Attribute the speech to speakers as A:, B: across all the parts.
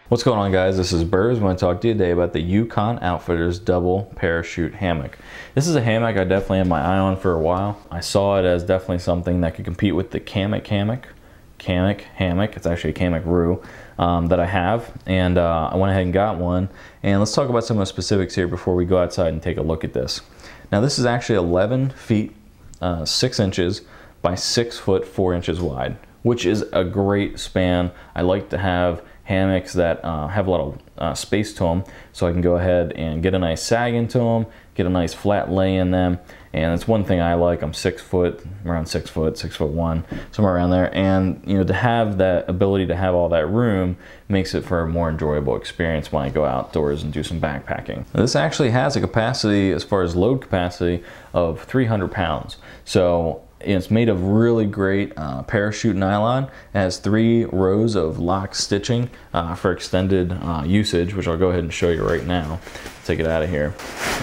A: What's going on, guys? This is Berz. I'm going to talk to you today about the Yukon Outfitters Double Parachute Hammock. This is a hammock I definitely had my eye on for a while. I saw it as definitely something that could compete with the Hammock. It's actually a hammock roo that I have, and I went ahead and got one. And let's talk about some of the specifics here before we go outside and take a look at this. Now, this is actually 11 feet 6 inches by 6 foot 4 inches wide, which is a great span. I like to have hammocks that have a lot of space to them, so I can go ahead and get a nice sag into them, get a nice flat lay in them. And that's one thing I like. I'm 6 foot, around 6 foot, 6'1", somewhere around there. And you know, to have that ability to have all that room makes it for a more enjoyable experience when I go outdoors and do some backpacking. Now, this actually has a capacity, as far as load capacity, of 300 pounds. So it's made of really great parachute nylon. It has 3 rows of lock stitching for extended usage, which I'll go ahead and show you right now. Take it out of here.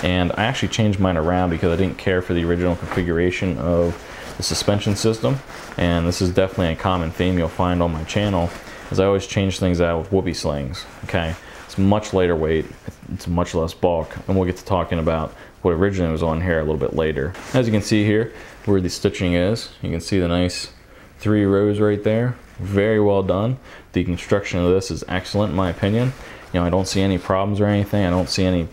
A: And I actually changed mine around because I didn't care for the original configuration of the suspension system. And this is definitely a common theme you'll find on my channel, as I always change things out with whoopie slings. Okay, it's much lighter weight, it's much less bulk, and we'll get to talking about what originally was on here a little bit later. As you can see here, where the stitching is, you can see the nice 3 rows right there. Very well done. The construction of this is excellent in my opinion. You know, I don't see any problems or anything. I don't see any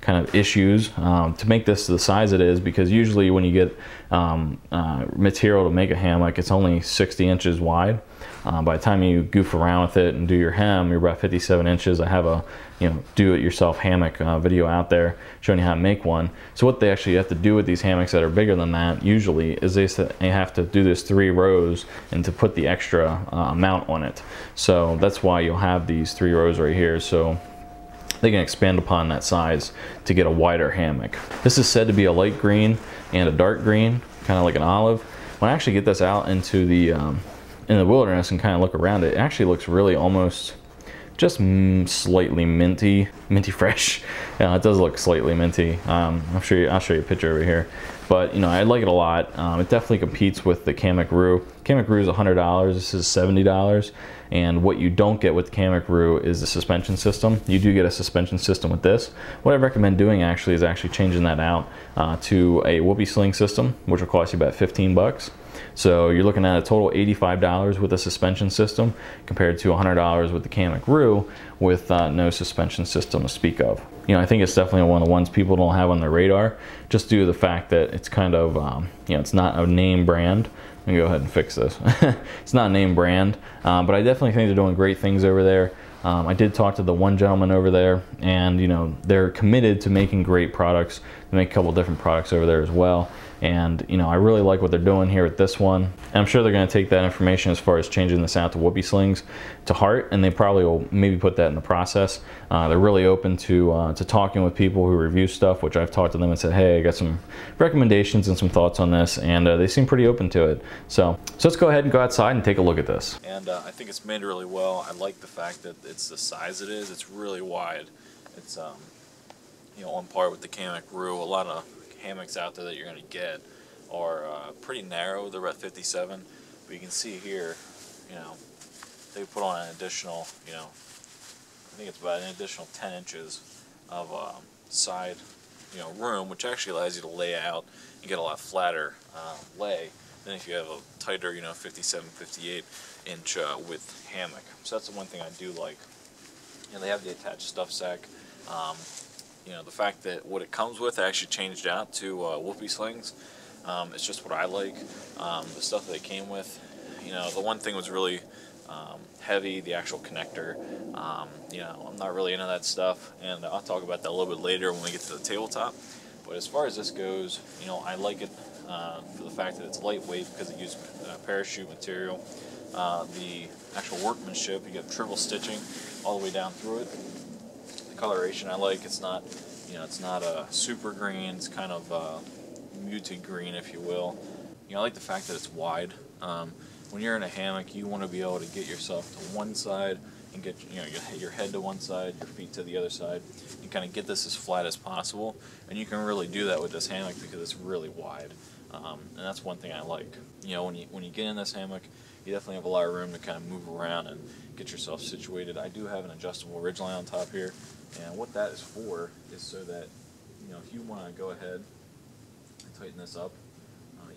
A: kind of issues to make this the size it is, because usually when you get material to make a hammock, it's only 60 inches wide. By the time you goof around with it and do your hem, you're about 57 inches. I have a do-it-yourself hammock video out there showing you how to make one. So what they actually have to do with these hammocks that are bigger than that usually is they have to do this 3 rows and to put the extra mount on it. So that's why you'll have these 3 rows right here. So they can expand upon that size to get a wider hammock. This is said to be a light green and a dark green, kind of like an olive. When I actually get this out into the in the wilderness and kind of look around it, it actually looks really almost just slightly minty fresh. Yeah, it does look slightly minty. I'll show you a picture over here. But you know, I like it a lot. It definitely competes with the hammock roo. Hammock roo is $100. This is $70. And what you don't get with the hammock roo is the suspension system. You do get a suspension system with this. What I recommend doing actually is changing that out to a whoopie sling system, which will cost you about 15 bucks. So you're looking at a total $85 with a suspension system, compared to $100 with the hammock roo with no suspension system to speak of. You know, I think it's definitely one of the ones people don't have on their radar, just due to the fact that it's kind of, you know, it's not a name brand. Let me go ahead and fix this. It's not a name brand, but I definitely think they're doing great things over there. I did talk to the one gentleman over there, and you know, they're committed to making great products. They make a couple different products over there as well. And you know, I really like what they're doing here with this one. And I'm sure they're going to take that information as far as changing this out to whoopie slings to heart, and they probably will maybe put that in the process. They're really open to talking with people who review stuff, which I've talked to them and said, hey, I got some recommendations and some thoughts on this, and they seem pretty open to it. So let's go ahead and go outside and take a look at this.
B: And I think it's made really well. I like the fact that it's the size it is. It's really wide. It's you know, on par with the hammock roo. A lot of hammocks out there that you're going to get are pretty narrow. They're about 57, but you can see here, you know, they put on an additional, you know, I think it's about an additional 10 inches of side, you know, room, which actually allows you to lay out and get a lot flatter lay than if you have a tighter, you know, 57, 58 inch width hammock. So that's the one thing I do like. And they have the attached stuff sack. You know, the fact that what it comes with, I actually changed out to whoopie slings. It's just what I like. The stuff that it came with, you know, the one thing was really heavy, the actual connector. You know, I'm not really into that stuff, and I'll talk about that a little bit later when we get to the tabletop. But as far as this goes, you know, I like it for the fact that it's lightweight because it uses parachute material. The actual workmanship, you get triple stitching all the way down through it. Coloration I like. It's not, you know, it's not a super green. It's kind of muted green, if you will. You know, I like the fact that it's wide. When you're in a hammock, you want to be able to get yourself to one side and get, you know, your head to one side, your feet to the other side, and kind of get this as flat as possible. And you can really do that with this hammock because it's really wide. And that's one thing I like. You know, when you get in this hammock, you definitely have a lot of room to kind of move around and get yourself situated. I do have an adjustable ridgeline on top here, and what that is for is so that, you know, if you want to go ahead and tighten this up,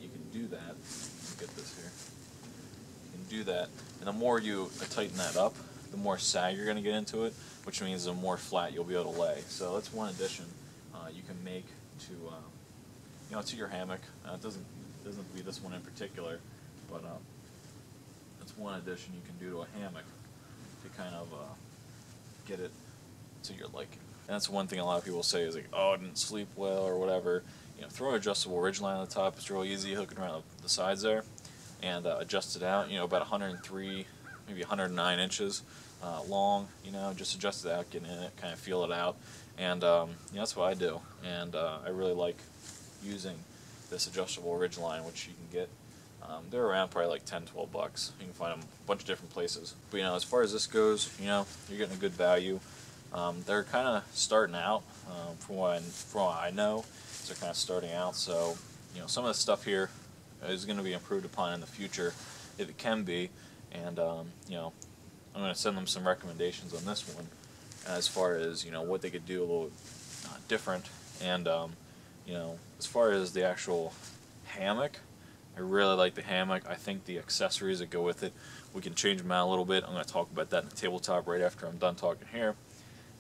B: you can do that. Let me get this here. You can do that, and the more you tighten that up, the more sag you're going to get into it, which means the more flat you'll be able to lay. So that's one addition you can make to you know, to your hammock. It doesn't be this one in particular, but that's one addition you can do to a hammock to kind of get it to your liking. And that's one thing a lot of people say is like, oh, I didn't sleep well or whatever. You know, throw an adjustable ridgeline on the top. It's real easy, hook it around the sides there, and adjust it out. You know, about 103, maybe 109 inches long. You know, just adjust it out, get in it, kind of feel it out, and you know, that's what I do. And I really like using this adjustable ridgeline, which you can get. They're around probably like 10, 12 bucks. You can find them a bunch of different places. But you know, as far as this goes, you know, you're getting a good value. They're kind of starting out, from what I know, they're kind of starting out. So, you know, some of the stuff here is going to be improved upon in the future, if it can be. And you know, I'm going to send them some recommendations on this one, as far as, you know, what they could do a little different. And you know, as far as the actual hammock, I really like the hammock. I think the accessories that go with it, we can change them out a little bit. I'm going to talk about that in the tabletop right after I'm done talking here.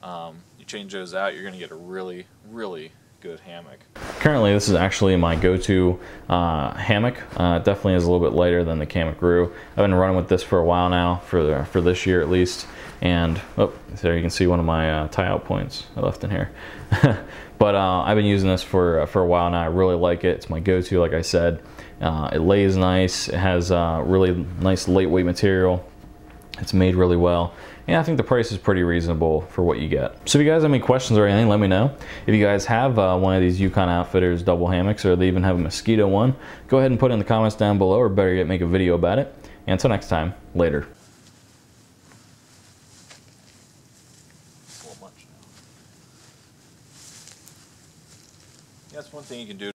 B: You change those out, you're going to get a really, really good hammock.
A: Currently, this is actually my go-to hammock. Definitely is a little bit lighter than the Hammock Roo. I've been running with this for a while now, for this year at least. And oh, there you can see one of my tie-out points I left in here. But I've been using this for a while now. I really like it. It's my go-to, like I said. It lays nice. It has really nice lightweight material. It's made really well. And I think the price is pretty reasonable for what you get. So if you guys have any questions or anything, let me know. If you guys have one of these Yukon Outfitters double hammocks, or they even have a mosquito one, go ahead and put it in the comments down below, or better yet, make a video about it. And until next time, later.
B: Yeah, that's one thing you can do.